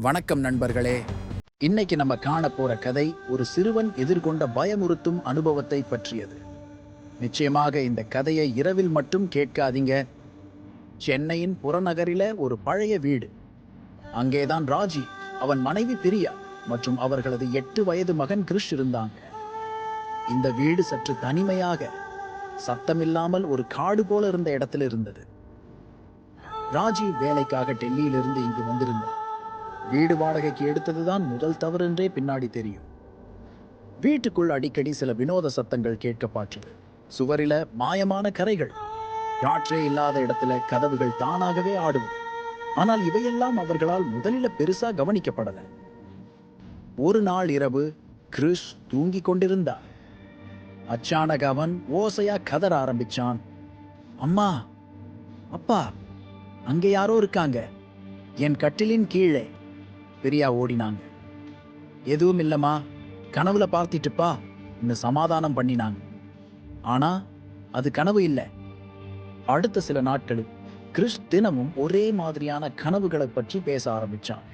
வணக்கம் நண்பர்களே. இன்னைக்கு நம்ம காண போற கதை ஒரு சிறுவன் எதிர்கொண்ட பயமுறுத்தும் அனுபவத்தை பற்றியது. நிச்சயமாக இந்த கதையை இரவில் மட்டும் கேட்காதீங்க. சென்னையின் புறநகரில ஒரு பழைய வீடு. அங்கேதான் ராஜி, அவன் மனைவி பிரியா மற்றும் அவர்களது 8 வயது மகன் கிறிஷ் இருந்தாங்க. இந்த வீடு சற்று தனிமையாக, சத்தமில்லாமல் ஒரு காடு போல இருந்த இடத்துல இருந்தது. ராஜி வேலைக்காக டெல்லியிலிருந்து இங்கு வந்திருந்தார். வீடு வாடகைக்கு எடுத்ததுதான் முதல் தவறு என்றே பின்னாடி தெரியும். வீட்டுக்குள் அடிக்கடி சில வினோத சத்தங்கள் கேட்கப்பட்டது. சுவரில மாயமான கரைகள், காற்றே இல்லாத இடத்துல கதவுகள் தானாகவே ஆடும். ஆனால் இவையெல்லாம் அவர்களால் முதலில் பெருசா கவனிக்கப்படல. ஒரு நாள் இரவு கிறிஷ் தூங்கி கொண்டிருந்தார். அச்சானக அவன் ஓசையா கதற ஆரம்பிச்சான். அம்மா, அப்பா, அங்கே யாரோ இருக்காங்க, என் கட்டிலின் கீழே. பிரியா ஓடினாங்க. எதுவும் இல்லம்மா, கனவுல பார்த்திட்டுப்பா இன்னும் சமாதானம் பண்ணினாங்க. ஆனா அது கனவு இல்லை. அடுத்த சில நாட்களில் கிறிஷ் தினமும் ஒரே மாதிரியான கனவுகளை பற்றி பேச ஆரம்பிச்சான்.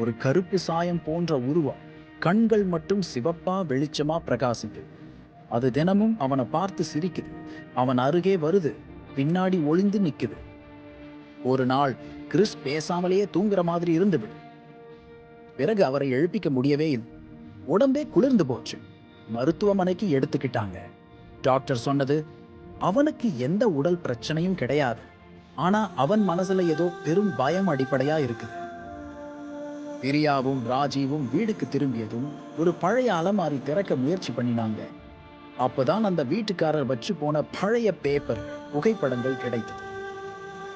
ஒரு கருப்பு சாயம் போன்ற உருவம், கண்கள் மட்டும் சிவப்பா வெளிச்சமா பிரகாசிக்குது. அது தினமும் அவனை பார்த்து சிரிக்குது, அவன் அருகே வருது, பின்னாடி ஒளிந்து நிக்குது. ஒரு நாள் கிறிஸ் பேசாமலேயே தூங்குற மாதிரி இருந்துவிடு. பிறகு அவரை எழுப்பிக்க முடியவே இல்லை. உடம்பே குளிர்ந்து போச்சு. மருத்துவமனைக்கு எடுத்துக்கிட்டாங்க. டாக்டர் சொன்னது, அவனுக்கு எந்த உடல் பிரச்சனையும் கிடையாது, ஆனா அவன் மனசுல ஏதோ பெரும் பயம் அடிப்படையா இருக்குது. பிரியாவும் ராஜீவும் வீடுக்கு திரும்பியதும் ஒரு பழைய அலமாரி திறக்க முயற்சி பண்ணினாங்க. அப்பதான் அந்த வீட்டுக்காரர் வச்சு போன பழைய பேப்பர் புகைப்படங்கள் கிடைத்தது.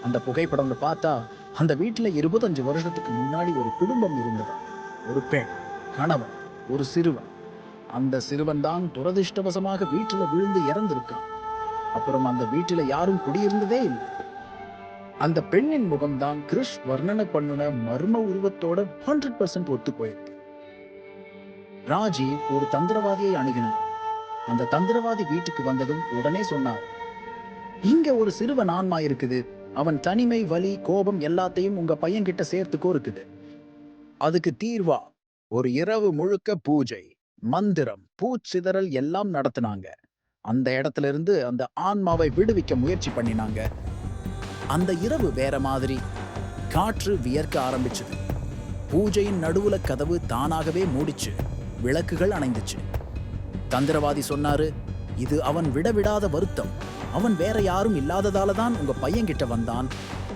அந்த புகைப்படம் பார்த்தா அந்த வீட்டுல 25 வருஷத்துக்கு முன்னாடி ஒரு குடும்பம் இருந்தது. ஒரு பெண், கணவன், ஒரு சிறுவன். அந்த சிறுவன் தான் துரதிர்ஷ்டவசமாக வீட்டுல விழுந்து இறந்திருக்கான். அப்புறம் அந்த வீட்டுல யாரும் குடியிருந்ததே இல்லை. அந்த பெண்ணின் முகம்தான் கிறிஷ் வர்ணனை பண்ணுன மர்ம உருவத்தோட 100% ஒத்து போயிருக்கு. ராஜி ஒரு தந்திரவாதியை அணுகினார். அந்த தந்திரவாதி வீட்டுக்கு வந்ததும் உடனே சொன்னார், இங்க ஒரு சிறுவன் ஆன்மா இருக்குது. அவன் தனிமை, வலி, கோபம் எல்லாத்தையும் உங்க பையன் கிட்ட சேர்த்துக்கோ இருக்குது. அதுக்கு தீர்வா ஒரு இரவு முழுக்க பூஜை, மந்திரம், பூச்சிதறல் எல்லாம் நடத்தினாங்க. அந்த இடத்துல இருந்து அந்த ஆன்மாவை விடுவிக்க முயற்சி பண்ணினாங்க. அந்த இரவு வேற மாதிரி. காற்று வியர்க்க ஆரம்பிச்சது. பூஜையின் நடுவுல கதவு தானாகவே மூடிச்சு, விளக்குகள் அணைந்துச்சு. தந்திரவாதி சொன்னாரு, இது அவன் விடவிடாத வருத்தம். அவன் வேற யாரும் இல்லாததால தான் உங்க பையன் கிட்ட வந்தான்.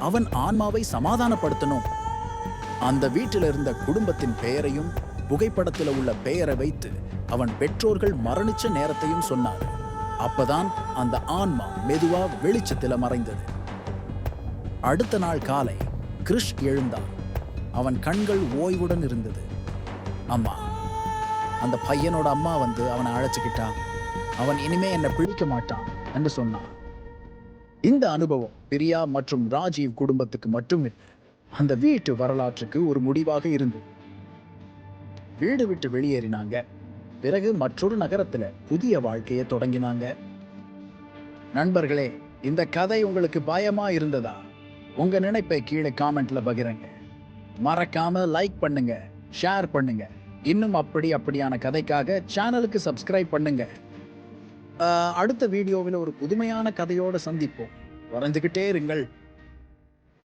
அவன் ஆன்மாவை சமாதானப்படுத்தணும். அந்த வீட்டில் இருந்த குடும்பத்தின் பெயரையும் புகைப்படத்தில் உள்ள பெயரை வைத்து அவன் பெற்றோர்கள் மரணிச்ச நேரத்தையும் சொன்னார். அப்பதான் அந்த ஆன்மா மெதுவா வெளிச்சத்தில் மறைந்தது. அடுத்த நாள் காலை கிறிஷ் எழுந்தான். அவன் கண்கள் ஓய்வுடன் இருந்தது. அம்மா, அந்த பையனோட அம்மா வந்து அவனை அழைச்சுக்கிட்டான். அவன் இனிமே என்னை பிடிக்க மாட்டான் என்று சொன்னான். இந்த அனுபவம் பிரியா மற்றும் ராஜீவ் குடும்பத்துக்கு மட்டுமே அந்த வீட்டு வரலாற்றுக்கு ஒரு முடிவாக இருந்தது. வீடு விட்டு வெளியேறினாங்க. பிறகு மற்றொரு நகரத்துல புதிய வாழ்க்கையை தொடங்கினாங்க. நண்பர்களே, இந்த கதை உங்களுக்கு பயமா இருந்ததா? உங்க நினைப்பை கீழே காமெண்ட்ல பகிருங்க. மறக்காம லைக் பண்ணுங்க, ஷேர் பண்ணுங்க. இன்னும் அப்படியான கதைக்காக சேனலுக்கு சப்ஸ்கிரைப் பண்ணுங்க. அடுத்த வீடியோவில் ஒரு புதுமையான கதையோடு சந்திப்போம். வரைஞ்சுக்கிட்டே இருங்கள்.